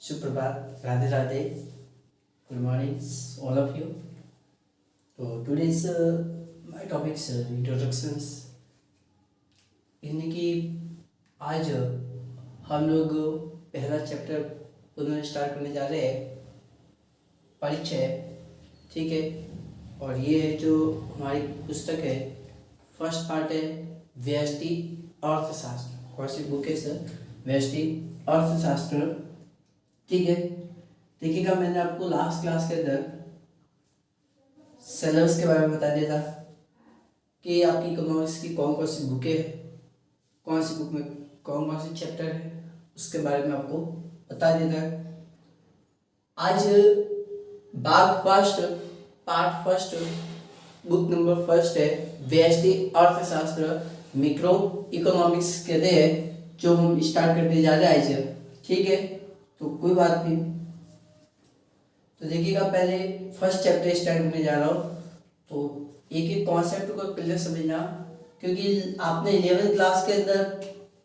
सुप्रभात, Radhe Radhe, good morning, all of you. तो today's my topics introductions. यानी कि आज हम लोग पहला चैप्टर उन्होंने स्टार्ट करने जा रहे हैं, परिचय, ठीक है। और ये है जो हमारी पुस्तक है, फर्स्ट पार्ट है व्यष्टि अर्थशास्त्र। कौन सी बुक है सर? व्यष्टि अर्थशास्त्र, ठीक है। देखिएगा, मैंने आपको लास्ट क्लास के अंदर सिलेबस के बारे में बता दिया था कि आपकी इकोनॉमिक्स की कौन कौन सी बुकें हैं, कौन सी बुक में कौन कौन से चैप्टर है, उसके बारे में आपको बता दिया था। आज भाग first, part first, book number first है व्यष्टि अर्थशास्त्र, मैक्रो इकोनॉमिक्स कहते हैं, जो हम स्टार्ट करने जा रहे हैं आज, ठीक है। तो कोई बात नहीं, तो देखिएगा, पहले फर्स्ट चैप्टर स्टार्ट करने जा रहा हूँ। तो एक एक कॉन्सेप्ट को क्लियर समझना, क्योंकि आपने 11th क्लास के अंदर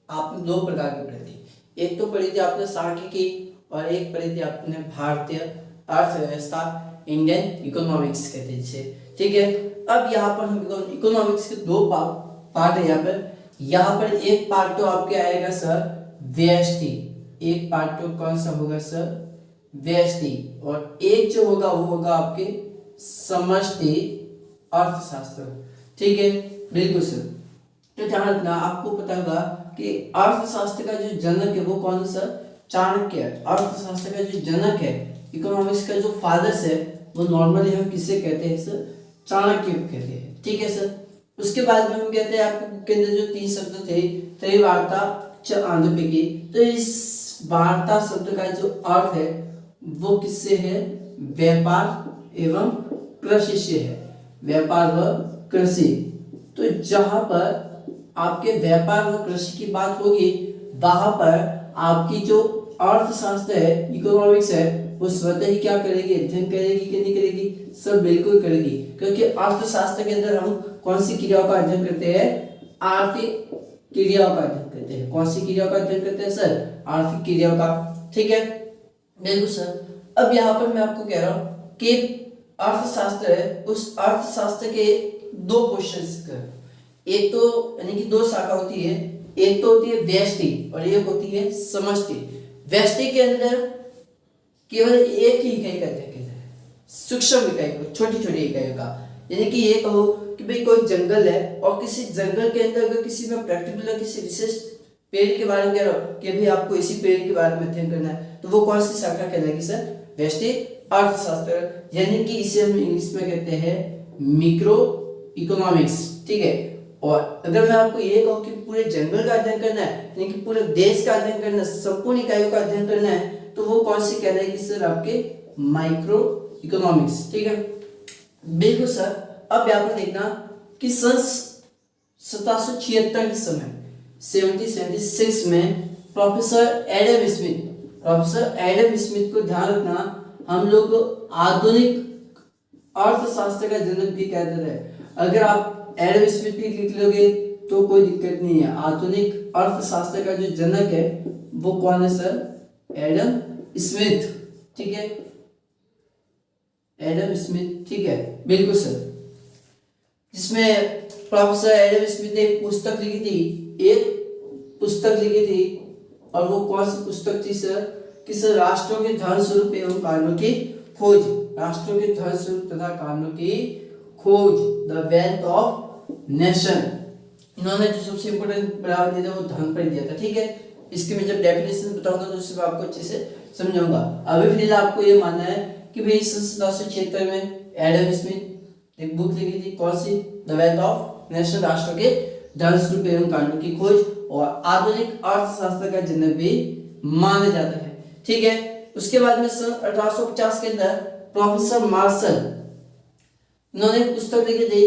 आपने दो प्रकार की पढ़ी थी। एक तो पढ़ी थी आपने सांख्यिकी और एक पढ़ी थी आपने भारतीय अर्थव्यवस्था, इंडियन इकोनॉमिक्स कहते हैं जिसे, ठीक है। अब यहाँ पर हम इकोनॉमिक्स के दो पार्ट है। यहाँ पर एक पार्ट तो आपके आएगा सर व्यष्टि, एक पार्ट तो कौन सा होगा सर? व्यष्टि। और एक जो होगा वो होगा आपके समष्टि अर्थशास्त्र, ठीक है। बिल्कुल सर। तो ध्यान रखना, आपको पता होगा कि अर्थशास्त्र का जो जनक है वो कौन है सर? चाणक्य। अर्थशास्त्र का जो जनक है, इकोनॉमिक्स का जो फादर्स है, वो नॉर्मली हम किसे कहते हैं सर? चाणक्य कहते हैं, ठीक है सर। उसके बाद में हम कहते हैं आपके अंदर जो तीन शब्द थे, त्रैवार्ता च आंध्रपिकी। तो इस वार्ता शब्द का जो अर्थ है वो किससे है? व्यापार एवं कृषि से है, व्यापार व कृषि। तो जहां पर आपके व्यापार व कृषि की बात होगी, वहां पर आपकी जो अर्थशास्त्र है, इकोनॉमिक्स है, वो स्वतः ही क्या करेगी? अध्ययन करेगी कि नहीं करेगी? सब बिल्कुल करेगी, क्योंकि अर्थशास्त्र के अंदर हम कौन सी क्रियाओं का अध्ययन करते हैं? आर्थिक क्रियाओं का अध्ययन करते हैं। कौन सी क्रियाओं का अध्ययन करते हैं सर? आर्थिक क्रियाओं का, ठीक है। बिल्कुल सर। अब यहाँ पर मैं आपको कह रहा हूँ कि अर्थशास्त्र है, उस अर्थशास्त्र के दो क्वेश्चंस कर, एक तो यानी कि दो शाखा होती है, एक तो होती है व्यष्टि और एक होती है समष्टि। व्यष्टि के अंदर केवल एक ही इकाई का अध्ययन किया है, सूक्ष्म इकाई को, छोटी छोटी इकाइयों का। यानी कि ये कहो कि भाई कोई जंगल है और किसी जंगल के अंदर अगर किसी में पर्टिकुलर किसी विशेष पेड़ के बारे में कह रहा हो कि भाई आपको इसी पेड़ के बारे में अध्ययन करना है, तो वो कौन सी शाखा कहलाएगी सर? व्यष्टि अर्थशास्त्र, यानी कि इसे हम इंग्लिश में कहते हैं मैक्रो इकोनॉमिक्स, ठीक है। और अगर मैं आपको ये कहूँ कि पूरे जंगल का अध्ययन करना है, यानी कि पूरे देश का अध्ययन करना है, संपूर्ण इकाइयों का अध्ययन करना है, तो वो कौन सी कहलाएगी सर? आपके माइक्रो इकोनॉमिक्स, ठीक है। बिल्कुल सर। अब यहाँ पर देखना कि सन 1776 के समय 1776 में प्रोफेसर एडम स्मिथ को ध्यान रखना, हम लोग आधुनिक अर्थशास्त्र का जनक भी कहते थे। अगर आप एडम स्मिथ भी लिख लोगे तो कोई दिक्कत नहीं है। आधुनिक अर्थशास्त्र का जो जनक है वो कौन है सर? एडम स्मिथ, ठीक है। एडम स्मिथ, ठीक है, बिल्कुल सर। जिसमें प्रोफेसर एडम स्मिथ ने एक पुस्तक लिखी थी, और वो कौन सी पुस्तक थी सर? कि सर राष्ट्रों के धन स्वरूप एवं कारणों की खोज, राष्ट्रों के धन स्वरूप तथा कारणों की खोज, द वेल्थ ऑफ नेशन। इन्होंने जो सबसे इंपोर्टेंट बढ़ावा दिया था वो धन पर दिया था, ठीक है। इसकी मैं जब डेफिनेशन बताऊंगा तो उससे आपको अच्छे से समझाऊंगा। अभी फिलहाल आपको ये मानना है कि भाई 1776 में एडम स्मिथ एक बुक लिखी थी, कौन सी? द वेल्थ ऑफ नेशन, राष्ट्रों के धन स्वरूप एवं कारणों की खोज, और आधुनिक अर्थशास्त्र का जनक भी माना जाता है, ठीक है। उसके बाद में सन 1850 के अंदर प्रोफेसर मार्शल, इन्होंने एक पुस्तक लिखी थी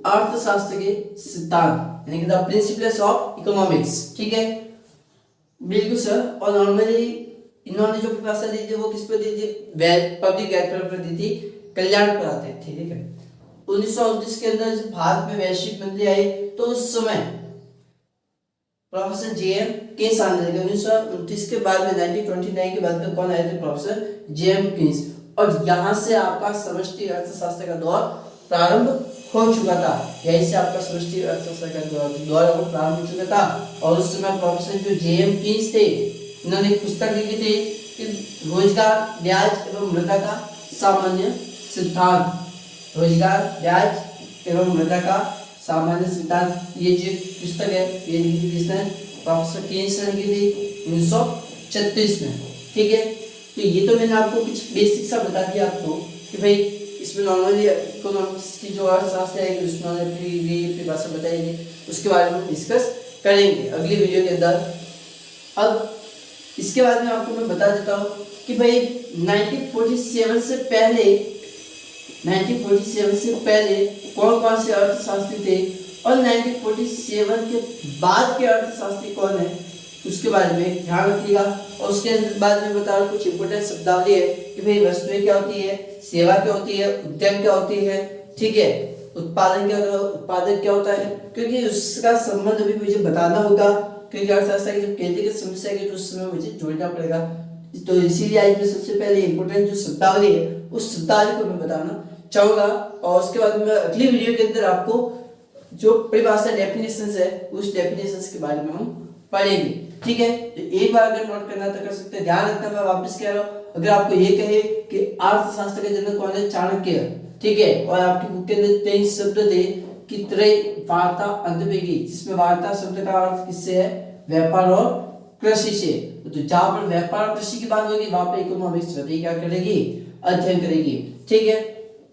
अर्थशास्त्र के सिद्धांत, यानी कि द प्रिंसिपल्स ऑफ इकोनॉमिक्स, ठीक है। बिल्कुल सर। और नॉर्मली इन्होंने जो प्रकाशन दी थी वो किस पर दी थी? पब्लिक वेलफेयर पर दी थी, कल्याण पर आते थे, ठीक है। 1929 के अंदर जब भारत में वैश्विक मंदी आई तो उस समय प्रोफेसर जेएम किन्स आने लगे 1929 के बाद में 1929 के बाद में कौन आए थे? Professor JM Keynes. और यहाँ से आपका समष्टि अर्थशास्त्र का दौर प्रारंभ हो चुका था। यहीं से आपका समष्टि अर्थशास्त्र का दौर प्रारंभ हो चुका था। और उस समय प्रोफेसर जो जेएम किन्स थे, इन्होंने एक पुस्तक लिखी थी कि रोजगार, ब्याज एवं मृदा का सामान्य सिद्धांत। रोजगार, ब्याज एवं मृदा का सामान्य सिद्धांत, ये जो पुस्तक है ये लिखी थी किसने? प्रोफेसर किन्स ने लिखी थी 1936 में। ठीक है, तो ये तो मैंने आपको कुछ बेसिक सा बता दिया आपको कि भाई इसमें नॉर्मली इकोनॉमिक्स की जो अर्थशास्त्र है उसमें परिभाषा बताएंगे, उसके बारे में डिस्कस करेंगे अगली वीडियो के अंदर। अब इसके बाद में आपको मैं बता देता हूँ कि भाई 1947 से पहले कौन कौन से अर्थशास्त्री थे और 1947 के बाद के अर्थशास्त्री कौन है उसके बारे में ध्यान रखिएगा। और उसके बाद में बता रहा कुछ इंपोर्टेंट शब्दावली है कि भाई वस्तुएं क्या होती है, सेवा क्या होती है, उद्यम क्या होती है, ठीक है, उत्पादन क्या होता है, उत्पादक क्या होता है, क्योंकि उसका संबंध अभी मुझे बताना होगा, क्योंकि अर्थशास्त्र की जब केंद्रीय समस्या है तो उस समय मुझे जोड़ना पड़ेगा। तो इसीलिए आज मैं सबसे पहले इंपोर्टेंट जो शब्दावली है उस शब्दावली को मैं बताना चाहूंगा। और उसके बाद में अगली वीडियो के अंदर आपको जो परिभाषा डेफिनेशंस है उस डेफिनेशंस के बारे में हम पढ़ेंगे। ठीक है, तो एक बार अगर नोट करना तो कर सकते हैं। ध्यान रखना, मैं वापस कह रहा हूँ, अगर आपको ये कहे कि अर्थशास्त्र के जनक कौन है? चाणक्य। ठीक है, और आपकी बुक के अंदर 23 शब्द थे कि त्रय वार्ता अंतवेगी, जिसमें वार्ता शब्द का अर्थ किससे है? व्यापार और कृषि से। तो जहां पर व्यापार और कृषि की बात होगी वहां पर इकोनॉमिक्स क्या करेगी? अध्ययन करेगी। ठीक है,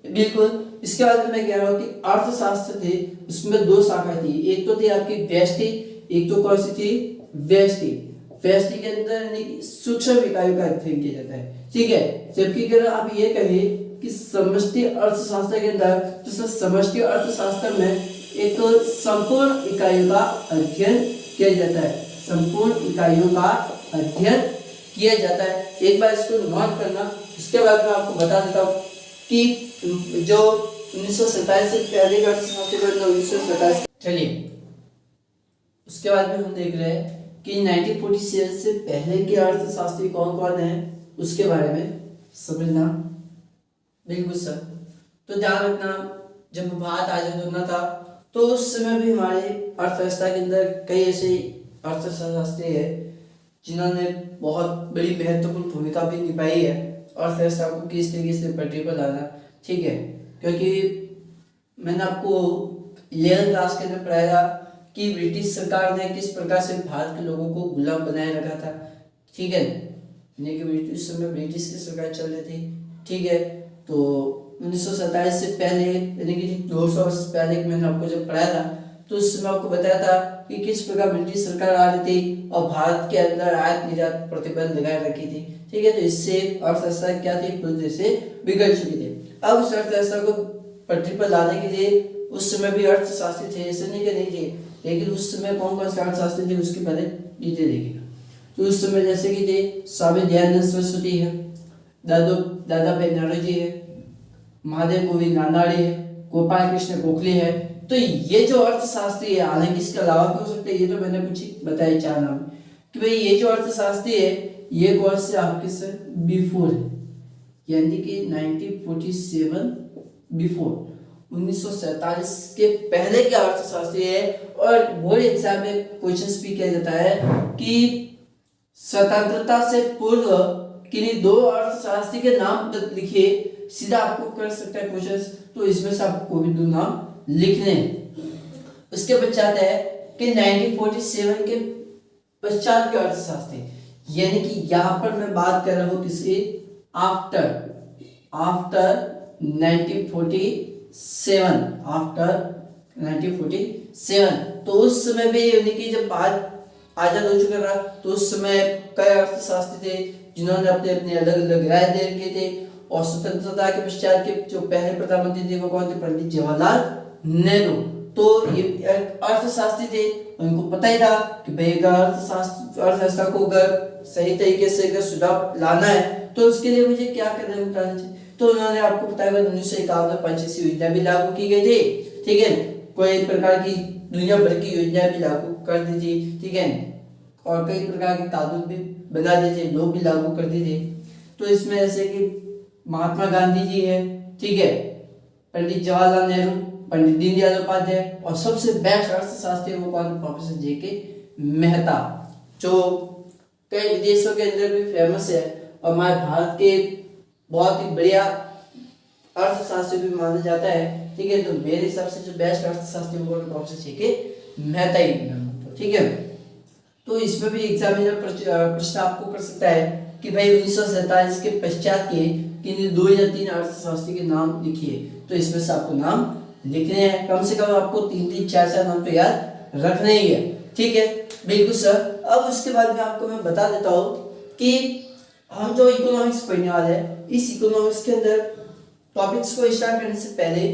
बिल्कुल। इसके बाद मैं कह रहा हूँ कि अर्थशास्त्र थे उसमें दो शाखा थी, एक तो थी आपकी व्यष्टि, एक तो कौन सी थी? व्यष्टि। व्यष्टि के अंदर सूक्ष्म इकाइयों का अध्ययन किया जाता है। ठीक है, जबकि अगर आप ये कहें कि समष्टि अर्थशास्त्र के अंदर, तो समष्टि अर्थशास्त्र में एक संपूर्ण इकाइयों का अध्ययन किया जाता है। संपूर्ण इकाइयों का अध्ययन किया जाता है। एक बार इसको नोट करना। उसके बाद मैं आपको बता देता हूँ कि जो 1927 से पहले का अर्थशास्त्र 1927। चलिए, उसके बाद में हम देख रहे हैं कि 1947 से पहले के अर्थशास्त्री कौन कौन है उसके बारे में समझना। बिल्कुल सर, तो ध्यान रखना, जब भारत आजाद होना था तो उस समय भी हमारे अर्थव्यवस्था के अंदर कई ऐसे अर्थशास्त्री है जिन्होंने बहुत बड़ी महत्वपूर्ण भूमिका भी निभाई है अर्थव्यवस्था को किस तरीके से पटरी पर लाना। ठीक है, क्योंकि मैंने आपको 11th क्लास के अंदर पढ़ाया कि ब्रिटिश सरकार ने किस प्रकार से भारत के लोगों को गुलाम बनाए रखा था। ठीक है, यानी कि उस समय ब्रिटिश की सरकार चल रही थी। ठीक है, तो 1927 से पहले यानी कि 200 वर्ष पहले मैंने आपको जब पढ़ाया था तो उस समय आपको बताया था कि किस प्रकार ब्रिटिश सरकार आ रही थी और भारत के अंदर आयात निर्यात प्रतिबंध लगाए रखी थी। ठीक है, तो इससे अर्थव्यवस्था क्या थी? पूरी तरह से बिगड़ चुकी थी। अब उस अर्थव्यवस्था को पटरी पर लाने के लिए उस समय भी अर्थशास्त्री थे, ऐसे नहीं कि नहीं थे, लेकिन उस समय कौन कौन से अर्थशास्त्री थे उसके पहले डिटेल देखिएगा। तो उस समय जैसे कि थे स्वामी दयानंद सरस्वती है, दादा भाई नौरोजी है, महादेव गोविंद नानावड़ी है, गोपाल कृष्ण गोखले है। तो ये जो अर्थशास्त्री है, हालांकि इसके अलावा भी हो सकते हैं, ये तो मैंने कुछ बताया चार नाम कि भाई ये जो अर्थशास्त्री है ये कौन से आपके सर बिफोर है, यानी कि 1947 बिफोर 1947 के पहले के अर्थशास्त्री है। और बोर्ड एग्जाम में क्वेश्चंस भी किया जाता है कि स्वतंत्रता से पूर्व किन्हीं दो अर्थशास्त्री के नाम लिखिए, सीधा आपको कर सकता है क्वेश्चंस, तो इसमें से आपको कोई भी दो नाम लिखने हैं। उसके पश्चात है कि 1947 के पश्चात के अर्थशास्त्री, यानी कि यहाँ पर मैं बात कर रहा हूँ किसी आफ्टर 1947 तो उस समय भी यानी कि जब भारत आजाद हो चुका था तो उस समय कई अर्थशास्त्री थे जिन्होंने अपने अपने अलग अलग राय दे रखे थे। और स्वतंत्रता के पश्चात के जो पहले प्रधानमंत्री थे वो कौन थे? पंडित जवाहरलाल नेहरू। तो ये अर्थशास्त्री थे, उनको पता ही था कि भाई अर्थव्यवस्था को अगर सही तरीके से अगर सुधार लाना है तो उसके लिए मुझे क्या कदम उठाना चाहिए। तो उन्होंने आपको बताया 1951 में पंचशील योजना भी लागू की गई थी। ठीक है, कोई प्रकार की दुनिया भर की योजनाएं भी लागू कर दीजिए, ठीक है, और कई प्रकार के कानून भी बना दीजिए, लॉ भी लागू कर दीजिए। तो इसमें जैसे कि महात्मा गांधी जी है, ठीक है, पंडित जवाहरलाल नेहरू, पंडित दीनदयाल उपाध्याय, और सबसे बेस्ट अर्थशास्त्री वो कौन, प्रोफेसर जेके मेहता, जो कई विदेशों के अंदर भी फेमस है और हमारे भारत के बहुत ही बढ़िया अर्थशास्त्री भी माना जाता है, ठीक है। तो मेरे हिसाब से जो बेस्ट अर्थशास्त्री वो प्रोफेसर जेके मेहता ही, ठीक है। तो इसमें भी एग्जामिनर प्रश्न आपको कर सकता है कि भाई 1947 के पश्चात के किन्हीं 2 या 3 अर्थशास्त्री के नाम लिखिए। तो इसमें से आपको नाम लिखने हैं, कम से कम आपको 3-3, 4-4 नाम तो याद रखने ही है, ठीक है। बिल्कुल सर। अब उसके बाद में आपको मैं बता देता हूँ कि हम जो इकोनॉमिक्स पढ़ने वाले हैं, इस इकोनॉमिक्स के अंदर टॉपिक्स को स्टार्ट करने से पहले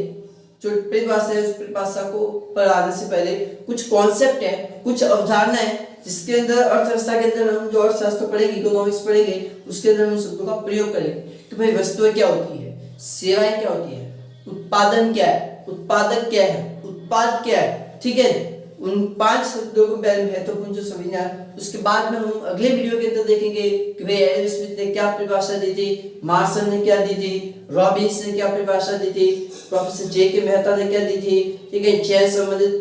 जो परिभाषा है, उस परिभाषा को पढ़ाने से पहले कुछ कॉन्सेप्ट है, कुछ अवधारणा है, जिसके अंदर अर्थव्यवस्था के अंदर हम जो अर्थशास्त्र पढ़ेंगे, इकोनॉमिक्स पढ़ेंगे, उसके अंदर हम शब्दों का प्रयोग करेंगे कि भाई वस्तुएं क्या होती है, सेवाएं क्या होती है, उत्पादन क्या है, उत्पादक क्या है, उत्पाद क्या है, ठीक है। उन 5 शब्दों को पहले महत्वपूर्ण जो समझना है। उसके बाद में हम अगले वीडियो के अंदर देखेंगे कि भाई एडम स्मिथ ने क्या परिभाषा दी थी, मार्शल ने क्या दी थी, रॉबिन्स ने क्या परिभाषा दी थी, प्रोफेसर जेके मेहता ने क्या दी थी, ठीक है, चयन संबंधित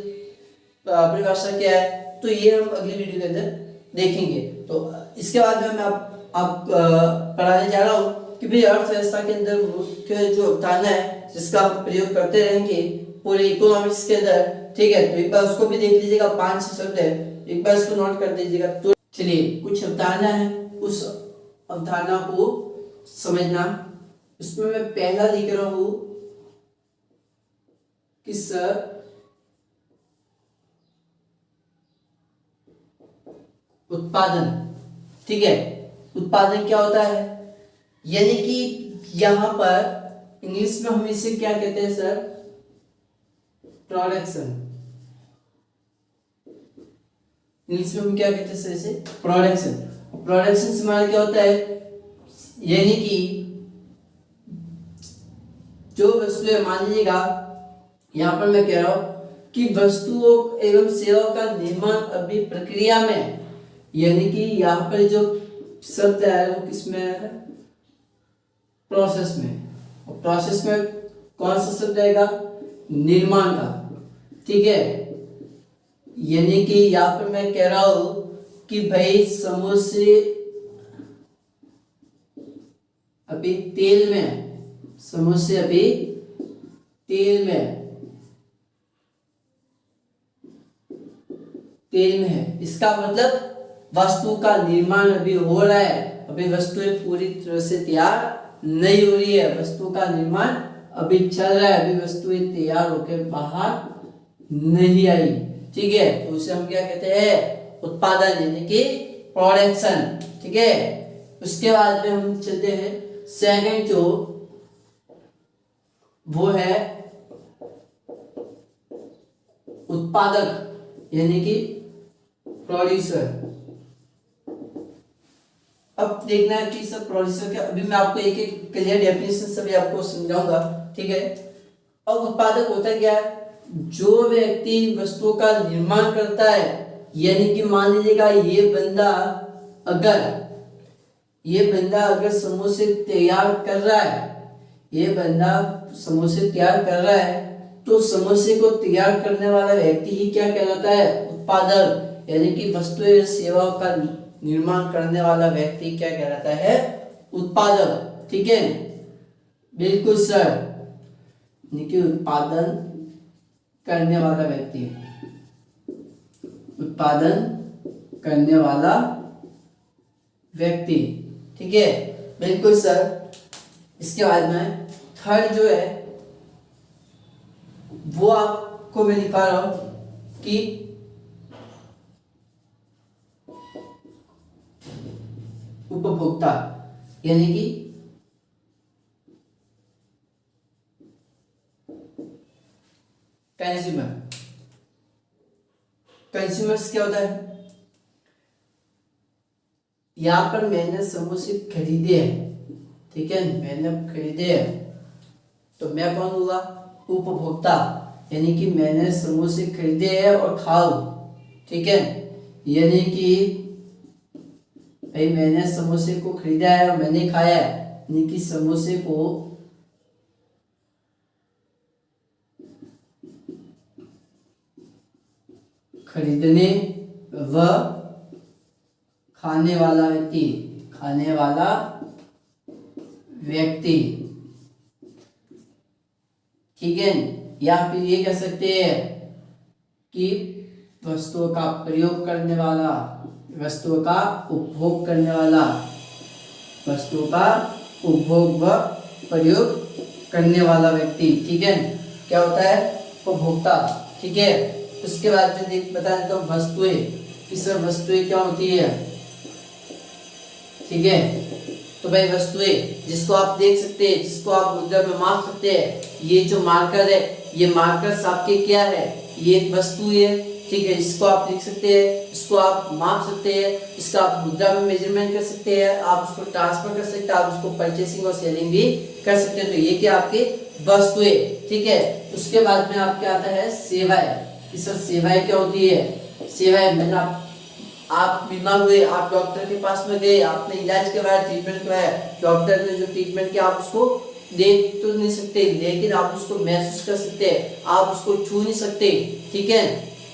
परिभाषा क्या है। तो ये हम अगली वीडियो के अंदर देखेंगे। तो इसके बाद में मैं आप पढ़ाने जा रहा हूँ कि भाई अर्थव्यवस्था के अंदर मुख्य जो अवधारणा है जिसका हम प्रयोग करते रहेंगे पूरे इकोनॉमिक्स के अंदर, ठीक है। तो एक बार उसको भी देख लीजिएगा, 5 शब्द है, एक बार इसको नोट कर दीजिएगा। तो चलिए कुछ अवधारणा है, उस अवधारणा को समझना। इसमें मैं पहला लिख रहा हूं कि सर उत्पादन, ठीक है। उत्पादन क्या होता है, यानी कि यहां पर इंग्लिश में हम इसे क्या कहते हैं सर, प्रोडक्शन। इंग्लिश में हम क्या कहते हैं सर, इसे प्रोडक्शन। प्रोडक्शन से हमारा क्या होता है, यानी कि जो वस्तुएं, मान लीजिएगा यहां पर मैं कह रहा हूं कि वस्तुओं एवं सेवाओं का निर्माण अभी प्रक्रिया में, यानी कि यहाँ पर जो शब्द है वो किसमें है, प्रोसेस में। और प्रोसेस में कौन सा शब्द आएगा, निर्माण का, ठीक है। यानी कि यहाँ पर मैं कह रहा हूं कि भाई समोसे अभी तेल में, समोसे अभी तेल में है, इसका मतलब वस्तु का निर्माण अभी हो रहा है, अभी वस्तुएं पूरी तरह से तैयार नहीं हो रही है, वस्तु का निर्माण अभी चल रहा है, अभी वस्तुएं तैयार होकर बाहर नहीं आई, ठीक है। तो उसे हम क्या कहते हैं, उत्पादन, यानी कि प्रोडक्शन, ठीक है। उसके बाद में हम चलते हैं सेकंड जो, वो है उत्पादक, यानी कि प्रोड्यूसर। अब देखना है कि सब प्रोड्यूसर क्या, अभी मैं आपको एक एक क्लियर डेफिनेशन सभी आपको समझाऊंगा, ठीक है। अब उत्पादक होता क्या है, जो व्यक्ति वस्तुओं का निर्माण करता है, यानी कि मान लीजिएगा ये बंदा अगर समोसे तैयार कर रहा है, ये बंदा समोसे तैयार कर रहा है, तो समोसे को तैयार करने वाला व्यक्ति ही क्या कहलाता है, उत्पादक, यानी कि वस्तुएं सेवाओं का निर्माण करने वाला व्यक्ति क्या कहलाता है, उत्पादक, ठीक है। बिल्कुल सर, यानी कि उत्पादन करने वाला व्यक्ति, उत्पादन करने वाला व्यक्ति, ठीक है। बिल्कुल सर। इसके बाद में थर्ड जो है वो आपको मैं दिखा रहा हूं कि उपभोक्ता, यानी कि कंज्यूमर। कंज्यूमर्स क्या होता है, यहां पर मैंने समोसे खरीदे हैं, ठीक है, मैंने खरीदे हैं, तो मैं कौन हुआ, उपभोक्ता, यानी कि मैंने समोसे खरीदे हैं और खाओ, ठीक है। यानी कि भाई मैंने समोसे को खरीदा है और मैंने खाया है, यानी कि समोसे को खरीदने व खाने वाला व्यक्ति, खाने वाला व्यक्ति, ठीक है। या फिर ये कह सकते हैं कि वस्तुओं का प्रयोग करने वाला, वस्तुओं का उपभोग करने वाला, वस्तुओं का उपभोग व प्रयोग करने वाला व्यक्ति, ठीक है। क्या होता है? उपभोक्ता, ठीक है। उसके बाद में बता देता हूँ वस्तुएं, कि सर वस्तुएं क्या होती है, ठीक है। तो भाई वस्तुएं जिसको आप देख सकते हैं, जिसको आप मुद्रा में माप सकते हैं, ये जो मार्कर है, ये मार्कर्स आपके क्या है, ये एक वस्तु है, ठीक है। इसको आप लिख सकते हैं, इसको आप माप सकते हैं, इसका आप मुद्रा में मेजरमेंट कर सकते हैं, आप उसको ट्रांसफर कर सकते हैं, आप उसको परचेसिंग और सेलिंग भी कर सकते हैं। तो ये क्या आपके वस्तुएं, ठीक है। उसके बाद में आपके आता है सेवाएं। इस सेवाएं क्या होती है? सेवाएं मतलब आप बीमार हुए, आप डॉक्टर के पास में गए, आपने इलाज करवाया, ट्रीटमेंट करवाया, डॉक्टर ने जो ट्रीटमेंट किया आप उसको देख तो नहीं सकते, लेकिन आप उसको महसूस कर सकते हैं, आप उसको छू नहीं सकते, ठीक है।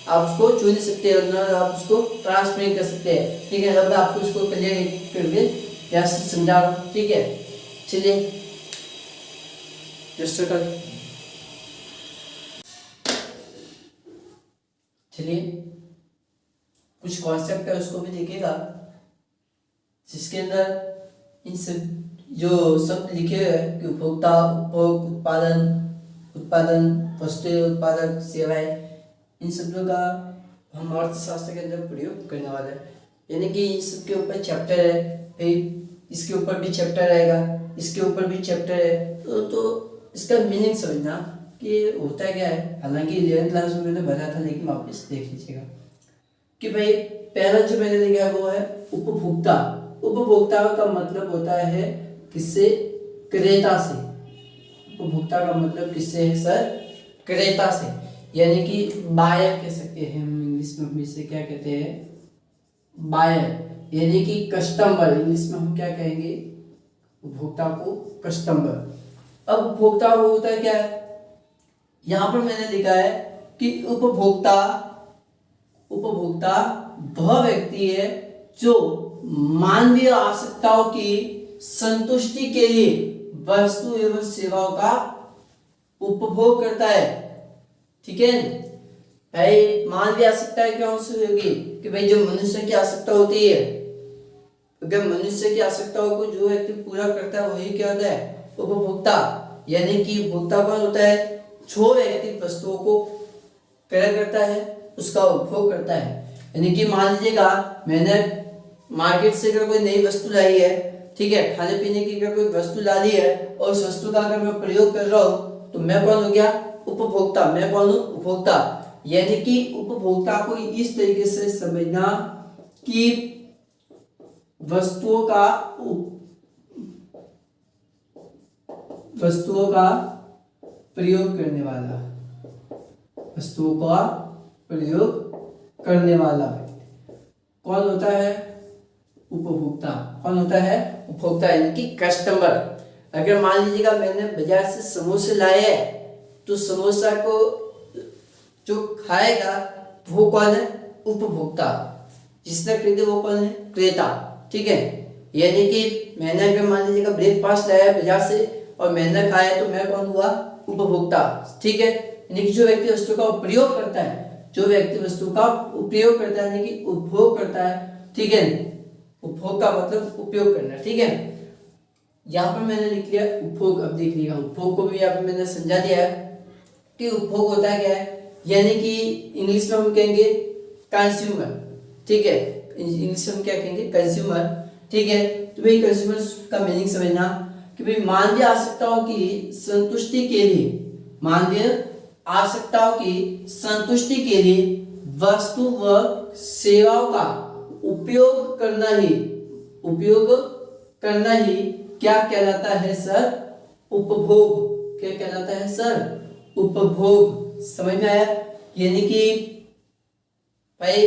आप उसको छू नहीं सकते और आप उसको ट्रांसफर नहीं कर सकते, ठीक है। अब मैं आपको इसको क्लियर करके यहाँ से समझा रहा हूँ, ठीक है। चलिए रजिस्टर कर, चलिए कुछ कॉन्सेप्ट है उसको भी देखिएगा, जिसके अंदर इन सब जो शब्द लिखे हुए हैं कि उपभोक्ता, उपभोग, उत्पादन, उत्पादन, वस्तुएं, उत्पादक, सेवाएं, इन शब्दों का हम अर्थशास्त्र के अंदर प्रयोग करने वाले हैं। यानी कि इस सब के ऊपर चैप्टर है, फिर इसके ऊपर भी चैप्टर रहेगा, इसके ऊपर भी चैप्टर है, तो इसका मीनिंग समझना कि होता क्या है। हालांकि 11th क्लास में मैंने बताया था, लेकिन वापस देख लीजिएगा कि भाई पहला जो मैंने लिखा है वो है उपभोक्ता। उपभोक्ता का मतलब होता है किससे? क्रेता से। उपभोक्ता का मतलब किससे है सर? क्रेता से, यानी कि बायर कह सकते हैं हम इंग्लिश में, इसे क्या कहते हैं? बायर, यानी कि कस्टमर। इंग्लिश में हम क्या कहेंगे? उपभोक्ता को कस्टमर। अब उपभोक्ता होता है क्या है? यहां पर मैंने लिखा है कि उपभोक्ता, उपभोक्ता वह व्यक्ति है जो मानवीय आवश्यकताओं की संतुष्टि के लिए वस्तु एवं सेवाओं का उपभोग करता है, ठीक है। भाई मानवीय आवश्यकताएं कौन सी होगी? कि भाई जो मनुष्य की आवश्यकता होती है, अगर मनुष्य की आवश्यकताओं को जो व्यक्ति पूरा करता है वही क्या होता है? उपभोक्ता। यानी कि उपभोक्ता कौन होता है? जो व्यक्ति वस्तुओं को क्या करता है? उसका उपभोग करता है। यानी कि मान लीजिएगा मैंने मार्केट से अगर कोई नई वस्तु लाई है, ठीक है, खाने पीने की अगर कोई वस्तु ला ली है और उस वस्तु का अगर मैं प्रयोग कर रहा हूँ तो मैं कौन हो गया? उपभोक्ता। मैं कौन हूँ? उपभोक्ता। यानी कि उपभोक्ता को इस तरीके से समझना कि वस्तुओं का प्रयोग करने वाला, वस्तुओं का प्रयोग करने वाला कौन होता है? उपभोक्ता। कौन होता है? उपभोक्ता, यानी कि कस्टमर। अगर मान लीजिएगा मैंने बाजार से समोसे लाए हैं, तो समोसा को जो खाएगा वो कौन है? उपभोक्ता। जिसने खरीदे वो कौन है? क्रेता, ठीक है। यानी कि मैंने अगर मान लीजिएगा ब्रेकफास्ट लाया बाजार से और मैंने खाया तो मैं कौन हुआ? उपभोक्ता, ठीक है। यानी कि जो व्यक्ति वस्तु का प्रयोग करता है, जो व्यक्ति वस्तु का उपयोग करता है, यानी कि उपभोग करता है, ठीक है। उपभोग का मतलब उपयोग करना, ठीक है। यहाँ पर मैंने लिख लिया उपभोग। अब देख लिएगा उपभोग को भी यहाँ पर मैंने समझा दिया है कि उपभोग होता है क्या है। यानी कि इंग्लिश में हम कहेंगे कंज्यूमर, ठीक है। इंग्लिश में हम क्या कहेंगे? कंज्यूमर, ठीक है। तो भाई कंज्यूमर का मीनिंग समझना कि भाई मानवीय आवश्यकताओं की संतुष्टि के लिए, मानवीय आवश्यकताओं की संतुष्टि के लिए वस्तु व सेवाओं का उपयोग करना ही क्या कहलाता है सर? उपभोग। क्या कहलाता है सर? उपभोग। समझ में आया? यानी कि भाई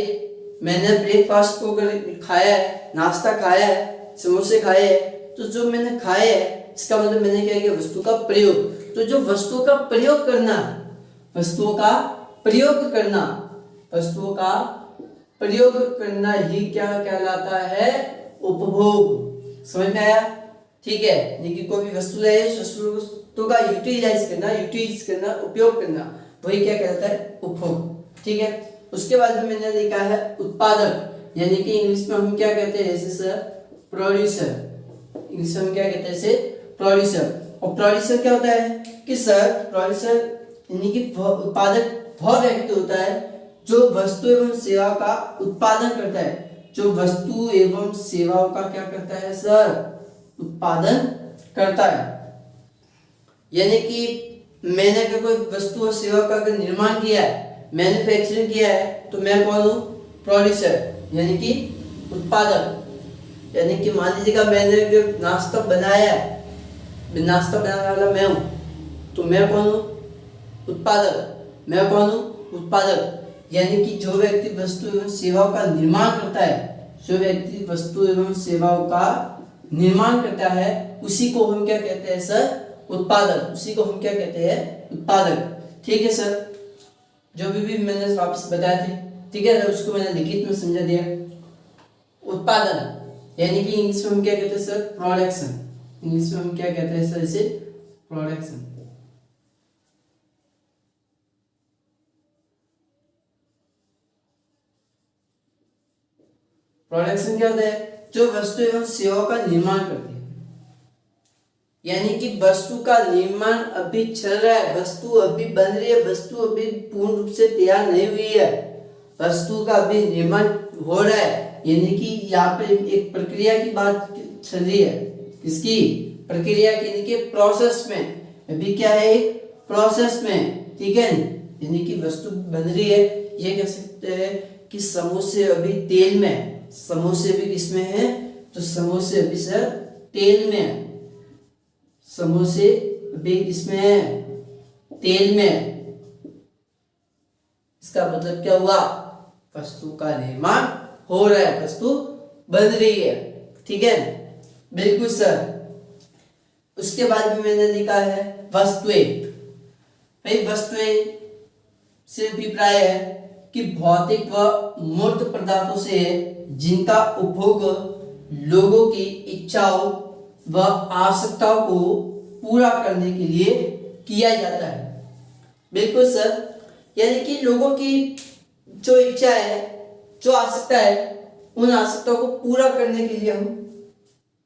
मैंने ब्रेकफास्ट को अगर खाया है, नाश्ता खाया है, समोसे खाए हैं, तो जो मैंने खाए है इसका मतलब मैंने क्या किया, वस्तु का प्रयोग। तो जो वस्तुओं का प्रयोग करना, वस्तुओं का प्रयोग करना, वस्तुओं का प्रयोग करना ही क्या कहलाता है, उपभोग। समझ में आया? ठीक है, यानी कि कोई भी वस्तु ले, वस्तु का यूटिलाइज करना, उपयोग करना, वही क्या कहलाता है, उपभोग। ठीक है, उसके बाद में मैंने लिखा है उत्पादक, यानी कि इंग्लिश में हम क्या कहते हैं, जैसे प्रोड्यूसर। इंग्लिश में हम क्या कहते हैं, जैसे प्रोड्यूसर। और प्रोड्यूसर क्या होता है कि सर, प्रोड्यूसर यानी कि उत्पादक वह व्यक्ति होता है जो वस्तु एवं सेवा का उत्पादन करता है, जो वस्तु एवं सेवाओं का क्या करता है सर, उत्पादन करता है। यानी कि मैंने अगर कोई वस्तु और सेवा का अगर निर्माण किया है, मैन्युफैक्चरिंग किया है, तो मैं कौन हूँ, प्रोड्यूसर, यानी कि उत्पादक। यानी कि मान लीजिएगा मैंने अगर नाश्ता बनाया है, नाश्ता बनाने वाला मैं हूँ, तो मैं कौन हूँ, उत्पादक। मैं कौन हूँ, उत्पादक। यानी कि जो व्यक्ति वस्तु एवं सेवाओं का निर्माण करता है, जो व्यक्ति वस्तु एवं सेवाओं का निर्माण करता है, उसी को हम क्या कहते हैं सर, उत्पादक। उसी को हम क्या कहते हैं, उत्पादक। ठीक है सर, जो भी मैंने वापस बताया थे, ठीक है, उसको मैंने लिखित में समझा दिया। उत्पादन यानी कि इंग्लिश में हम क्या कहते हैं सर, प्रोडक्शन। इंग्लिश में हम क्या कहते हैं सर, इसे प्रोडक्शन। प्रोडक्शन क्या होता है, जो वस्तु एवं सेवाओं का निर्माण करती है। यानी कि वस्तु का निर्माण अभी चल रहा है, वस्तु अभी बन रही है, वस्तु अभी पूर्ण रूप से तैयार नहीं हुई है, वस्तु का अभी निर्माण हो रहा है। यानी कि यहाँ पे एक प्रक्रिया की बात चल रही है, इसकी प्रक्रिया की, यानी कि प्रोसेस में, अभी क्या है, एक प्रोसेस में। ठीक है, यानी कि वस्तु बन रही है, ये कह सकते हैं कि समोसे अभी तेल में, समोसे अभी किसमें है, तो समोसे अभी सर तेल में है, समोसे अभी किसमें है, तेल में। इसका मतलब क्या हुआ, वस्तु का निर्माण हो रहा है, वस्तु बन रही है। ठीक है, बिल्कुल सर। उसके बाद भी मैंने लिखा है वस्तुएं। भाई वस्तुएं से अभिप्राय है कि भौतिक व मूर्त पदार्थों से जिनका उपभोग लोगों की इच्छाओं व आवश्यकताओं को पूरा करने के लिए किया जाता है। बिल्कुल सर, यानी कि लोगों की जो इच्छा है, जो आवश्यकता है, उन आवश्यकताओं को पूरा करने के लिए हम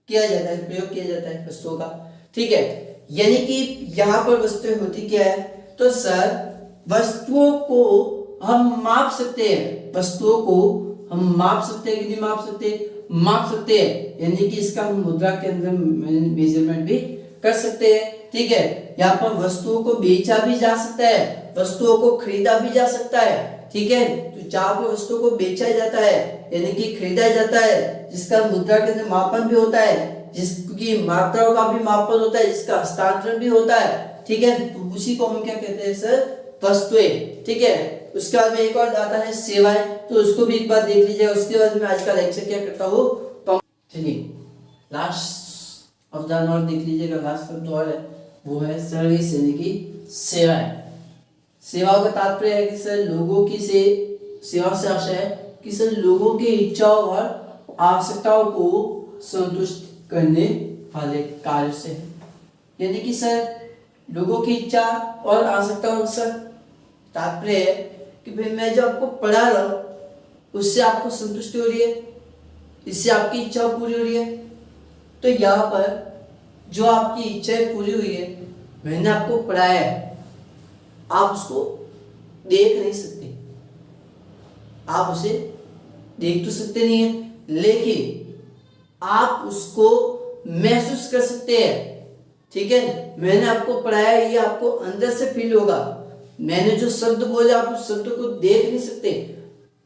किया जाता है, प्रयोग किया जाता है वस्तुओं का। ठीक है, यानी कि यहाँ पर वस्तुएं होती क्या है, तो सर वस्तुओं को हम माप सकते हैं, वस्तुओं को हम माप सकते हैं कि नहीं माप सकते, माप सकते हैं। यानी कि इसका हम मुद्रा के अंदर मेजरमेंट भी कर सकते हैं। ठीक है, यहाँ पर वस्तुओं को बेचा भी जा सकता है, वस्तुओं को खरीदा भी जा सकता है। ठीक है, तो जहाँ पर वस्तुओं को बेचा जाता है यानी कि खरीदा जाता है, जिसका मुद्रा के अंदर मापन भी होता है, जिसकी मात्राओं का भी मापन होता है, जिसका हस्तांतरण भी होता है। ठीक है, तो उसी को हम क्या कहते हैं सर, वस्तुएं। ठीक है, उसके बाद में एक और आता है सेवाएं, तो उसको भी एक बार देख लीजिएगा। उसके बाद में आज का लेक्चर क्या करता हूँ, चलिए लास्ट ऑफ द और देख लीजिएगा। लास्ट शब्द और है, वो है सर्विस, यानी कि सेवाएं। सेवाओं का तात्पर्य है कि सर लोगों की सेवा से आशय है कि सर लोगों की इच्छाओं और आवश्यकताओं को संतुष्ट करने वाले कार्य से है। यानी कि सर लोगों की इच्छा और आवश्यकताओं से तात्पर्य है कि भाई मैं जो आपको पढ़ा रहा हूँ उससे आपको संतुष्टि हो रही है, इससे आपकी इच्छा पूरी हो रही है। तो यहाँ पर जो आपकी इच्छाएं पूरी हुई है, मैंने आपको पढ़ाया है, आप उसको देख नहीं सकते, आप उसे देख तो सकते नहीं है, लेकिन आप उसको महसूस कर सकते हैं। ठीक है, मैंने आपको पढ़ाया है, ये आपको अंदर से फील होगा। मैंने जो शब्द बोले आप उस शब्द को देख नहीं सकते,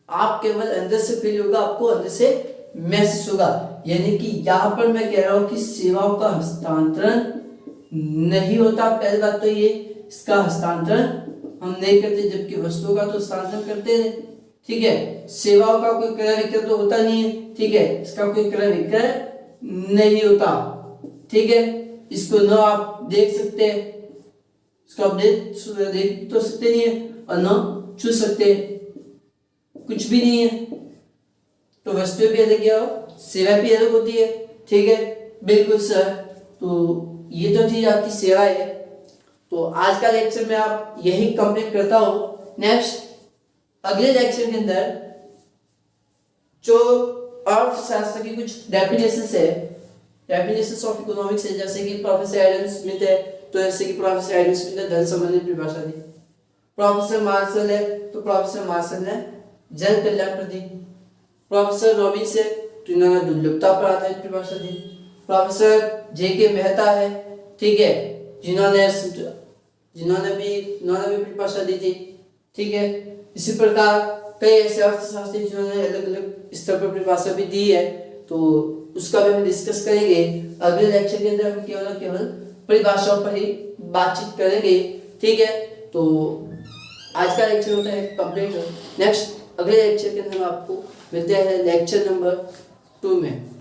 आप केवल अंदर से फील होगा, आपको अंदर से महसूस होगा। यानी कि यहाँ पर मैं कह रहा हूं कि सेवाओं का हस्तांतरण नहीं होता। पहली बात तो ये, इसका हस्तांतरण हम नहीं करते, जबकि वस्तुओं का तो हस्तांतरण करते हैं, ठीक है। सेवाओं का कोई क्रय विक्रय तो होता नहीं है, ठीक है, इसका कोई क्रय विक्रय नहीं होता, ठीक है। इसको न आप देख सकते हैं, इसको आप देख तो सकते नहीं है और न छू सकते, कुछ भी नहीं है। तो वस्तु भी अलग है और सेवा भी अलग होती है, ठीक है, बिल्कुल सर। तो ये तो थी आपकी सेवा है। तो आज का लेक्चर में आप यही कंप्लीट करता हूँ। नेक्स्ट अगले लेक्चर के अंदर जो अर्थशास्त्र की कुछ डेफिनेशंस है, डेफिनेशंस ऑफ इकोनॉमिक्स है, जैसे कि प्रोफेसर एडम स्मिथ है, तो जैसे कि प्रोफेसर एडम स्मिथ ने धन संबंधी परिभाषा दी। प्रोफेसर मार्शल है, तो प्रोफेसर मार्शल ने जन कल्याण पर दी। प्रोफेसर रॉबिन्स है, तो इन्होंने दुर्लभता पर आधारित परिभाषा दी। Professor JK. मेहता है, ठीक है, जिन्होंने भी परिभाषा दी थी, ठीक है। इसी प्रकार कई ऐसे अर्थशास्त्री जिन्होंने अलग अलग स्तर पर परिभाषा भी दी है, तो उसका भी हम डिस्कस करेंगे। अगले लेक्चर के अंदर हम केवल परिभाषाओं पर ही बातचीत करेंगे, ठीक है। तो आज का लेक्चर होता है कंप्लीट। नेक्स्ट अगले लेक्चर के अंदर हम आपको मिलते हैं लेक्चर नंबर 2 में।